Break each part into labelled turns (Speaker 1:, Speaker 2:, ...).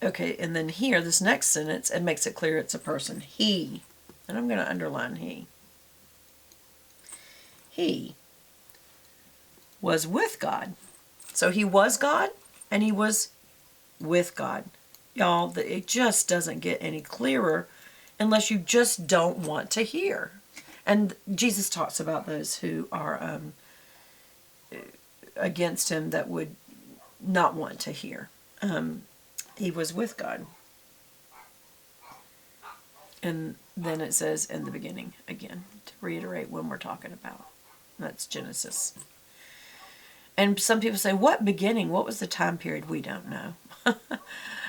Speaker 1: Okay, and then here, this next sentence, it makes it clear it's a person. He, and I'm going to underline he. He was with God. So he was God, and he was with God. Y'all, it just doesn't get any clearer unless you just don't want to hear. And Jesus talks about those who are against him that would not want to hear. He was with God. And then it says in the beginning, again, to reiterate when we're talking about. That's Genesis. And some people say, what beginning? What was the time period? We don't know.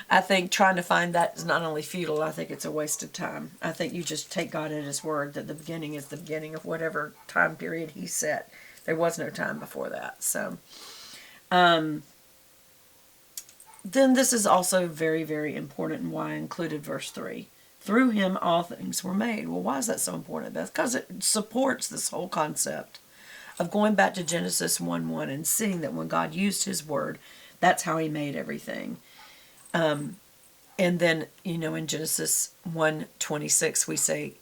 Speaker 1: I think trying to find that is not only futile, I think it's a waste of time. I think you just take God at his word that the beginning is the beginning of whatever time period he set. There was no time before that. So, then this is also very, very important, and why I included verse 3. Through him all things were made. Well, why is that so important? That's because it supports this whole concept of going back to Genesis 1:1 and seeing that when God used his word, that's how he made everything. And then, in Genesis 1:26,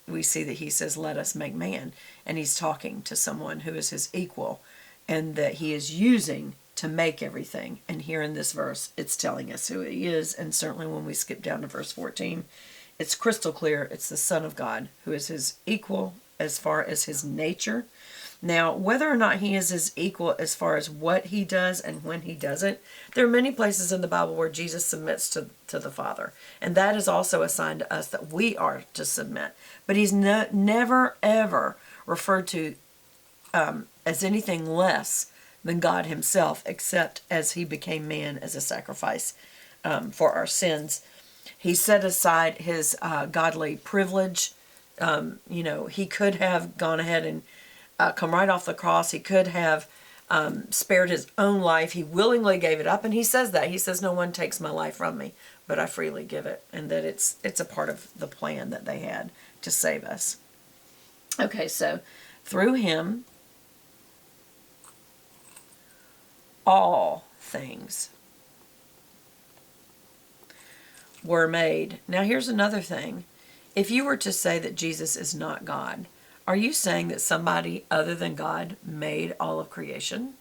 Speaker 1: we see that he says, let us make man. And he's talking to someone who is his equal and that he is using to make everything. And here in this verse, it's telling us who he is. And certainly when we skip down to verse 14, it's crystal clear. It's the Son of God who is his equal as far as his nature. Now, whether or not he is his equal as far as what he does and when he does it, there are many places in the Bible where Jesus submits to the Father. And that is also a sign to us that we are to submit. But he's never, ever referred to as anything less than God himself, except as he became man as a sacrifice for our sins. He set aside his godly privilege. He could have gone ahead and come right off the cross. He could have spared his own life. He willingly gave it up, and he says that. He says, no one takes my life from me, but I freely give it, and that it's a part of the plan that they had to save us. Okay, so through him, all things were made. Now here's another thing. If you were to say that Jesus is not God, are you saying that somebody other than God made all of creation?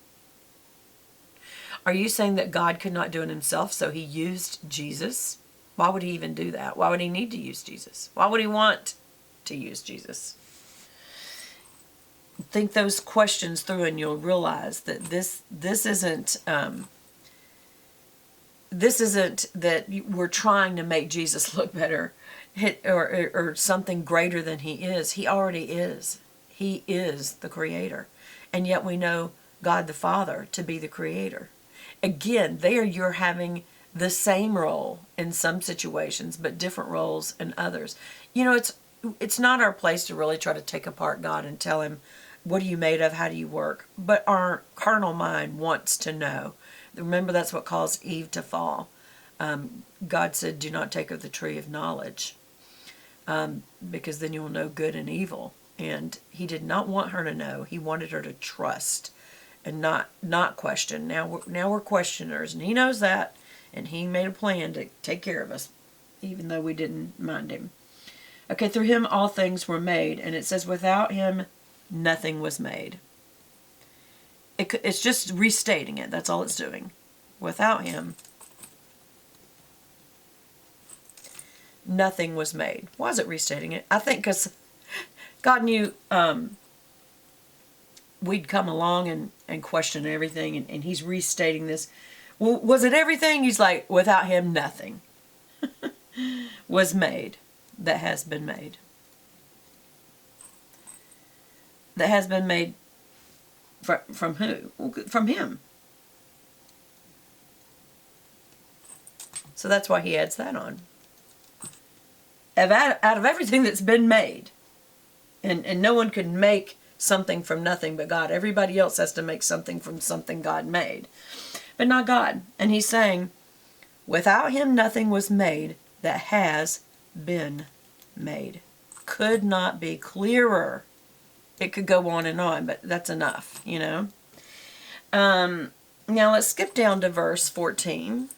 Speaker 1: Are you saying that God could not do it himself, so he used Jesus? Why would he even do that? Why would he need to use Jesus? Why would he want to use Jesus? Think those questions through and you'll realize that this isn't that we're trying to make Jesus look better or something greater than he is. He already is. He is the creator. And yet we know God the Father to be the creator. Again, there you're having the same role in some situations, but different roles in others. It's not our place to really try to take apart God and tell him, what are you made of? How do you work? But our carnal mind wants to know. Remember, that's what caused Eve to fall. God said, do not take of the tree of knowledge, because then you will know good and evil. And he did not want her to know. He wanted her to trust and not question. Now we're questioners, and he knows that. And he made a plan to take care of us, even though we didn't mind him. Okay, through him all things were made. And it says, without him nothing was made. It's just restating it. That's all it's doing. Without him, nothing was made. Why is it restating it? I think because God knew we'd come along and question everything, and he's restating this. Well, was it everything? He's like, without him, nothing was made that has been made. That has been made from who? From him. So that's why he adds that on. Out of everything that's been made, and no one could make something from nothing but God. Everybody else has to make something from something God made, but not God. And he's saying, without him nothing was made that has been made. Could not be clearer. It could go on, but that's enough, Now let's skip down to verse 14.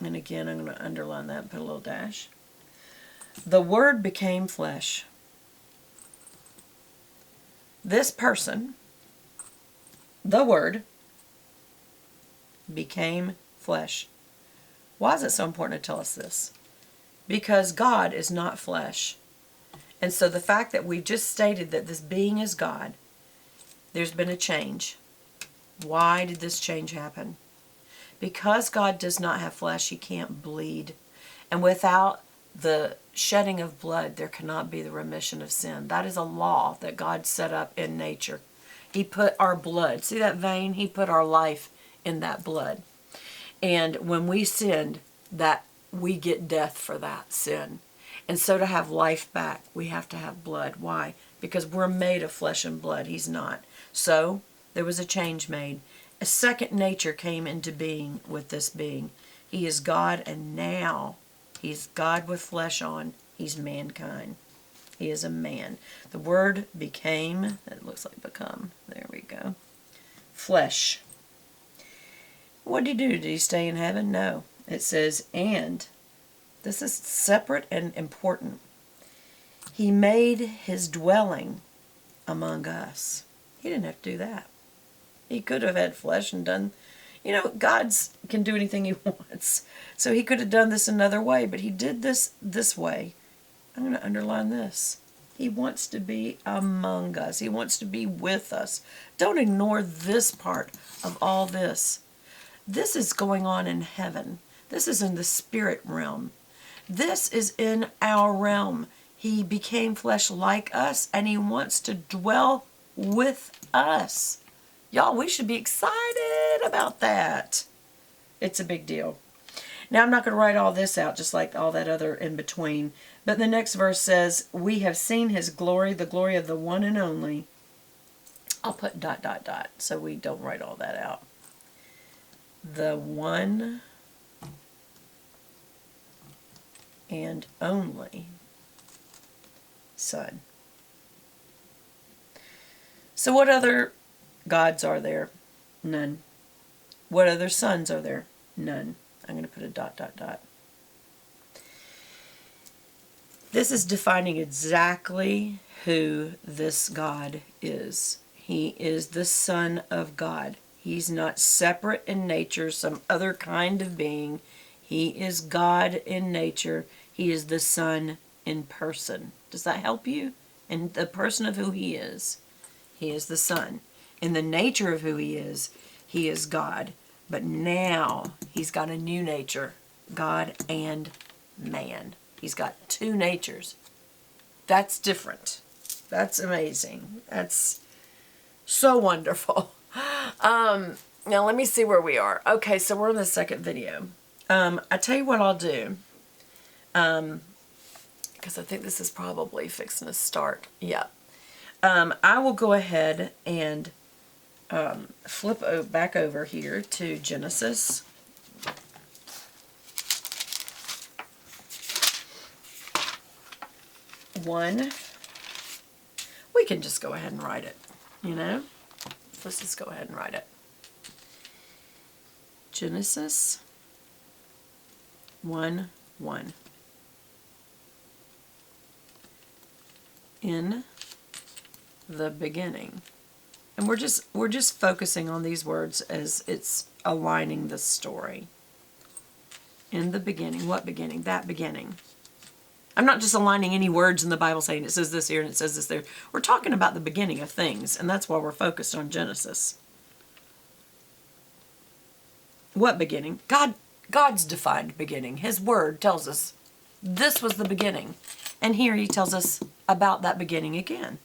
Speaker 1: And again, I'm going to underline that and put a little dash. The Word became flesh. This person, the Word, became flesh. Why is it so important to tell us this? Because God is not flesh. And so the fact that we just stated that this being is God, there's been a change. Why did this change happen? Because God does not have flesh, He can't bleed. And without the shedding of blood, there cannot be the remission of sin. That is a law that God set up in nature. He put our blood, see that vein? He put our life in that blood. And when we sinned, that we get death for that sin. And so to have life back, we have to have blood. Why? Because we're made of flesh and blood. He's not. So there was a change made. A second nature came into being with this being. He is God, and now He's God with flesh on. He's mankind. He is a man. The Word became, it looks like become, there we go, flesh. What did He do? Did He stay in heaven? No. It says, and, this is separate and important. He made His dwelling among us. He didn't have to do that. He could have had flesh and done, God can do anything He wants. So He could have done this another way, but He did this way. I'm going to underline this. He wants to be among us. He wants to be with us. Don't ignore this part of all this. This is going on in heaven. This is in the spirit realm. This is in our realm. He became flesh like us, and He wants to dwell with us. Y'all, we should be excited about that. It's a big deal. Now, I'm not going to write all this out, just like all that other in between. But the next verse says, we have seen His glory, the glory of the one and only. I'll put ... so we don't write all that out. The one and only Son. So what other gods are there? None. What other sons are there? None. I'm going to put a ... This is defining exactly who this God is. He is the Son of God. He's not separate in nature, some other kind of being. He is God in nature. He is the Son in person. Does that help you? In the person of who He is the Son. In the nature of who He is God. But now He's got a new nature, God and man. He's got two natures. That's different. That's amazing. That's so wonderful. Now let me see where we are. Okay, so we're in the second video. I tell you what I'll do. Because I think this is probably fixing to start. Yeah. I will go ahead and flip back over here to Genesis. We can just go ahead and write it, Let's just go ahead and write it. Genesis 1:1. In the beginning. And we're just focusing on these words as it's aligning the story. In the beginning. What beginning? That beginning. I'm not just aligning any words in the Bible saying it says this here and it says this there. We're talking about the beginning of things, and that's why we're focused on Genesis. What beginning? God's defined beginning. His word tells us this was the beginning. And here He tells us about that beginning again.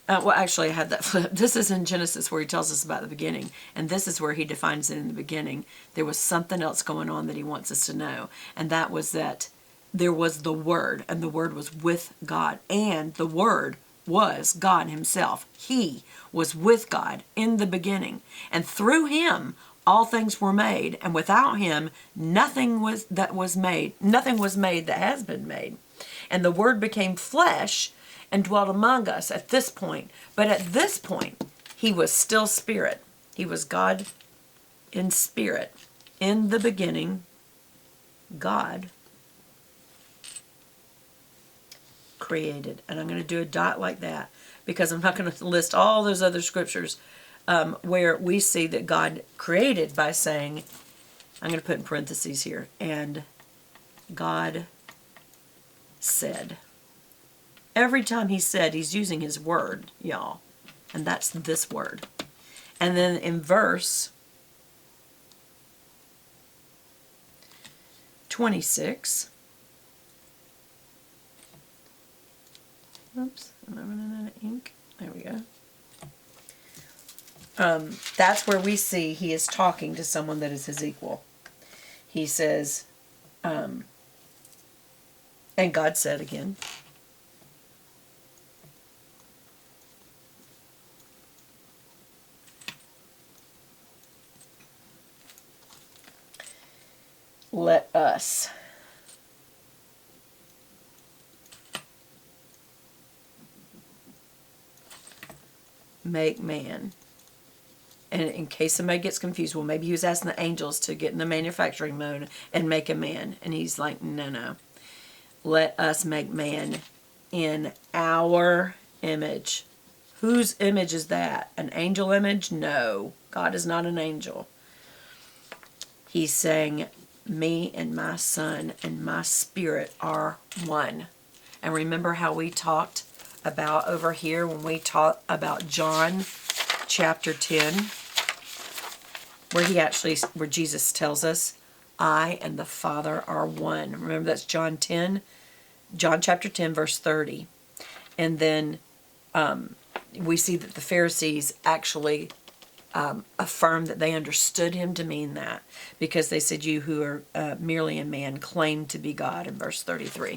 Speaker 1: Well, actually, I had that flip. This is in Genesis where He tells us about the beginning. And this is where He defines it in the beginning. There was something else going on that He wants us to know. And that was that there was the Word. And the Word was with God. And the Word was God Himself. He was with God in the beginning. And through Him, all things were made. And without Him, nothing was that has been made. And the Word became flesh and dwelt among us at this point. But at this point, He was still spirit. He was God in spirit. In the beginning, God created. And I'm going to do a dot like that because I'm not going to list all those other scriptures where we see that God created by saying, I'm going to put in parentheses here, and God said. Every time he said, he's using his word, y'all. And that's this word. And then in verse 26. Oops, am I running out of ink? There we go. That's where we see he is talking to someone that is his equal. He says, and God said again, let us make man. And in case somebody gets confused, well, maybe he was asking the angels to get in the manufacturing mode and make a man. And he's like, no. Let us make man in our image. Whose image is that? An angel image? No. God is not an angel. He's saying, me and my son and my spirit are one. And remember how we talked about over here when we talked about John chapter 10, where Jesus tells us, I and the Father are one. Remember, that's John chapter 10, verse 30. And then we see that the Pharisees actually affirmed that they understood him to mean that, because they said, you who are merely a man claim to be God, in verse 33.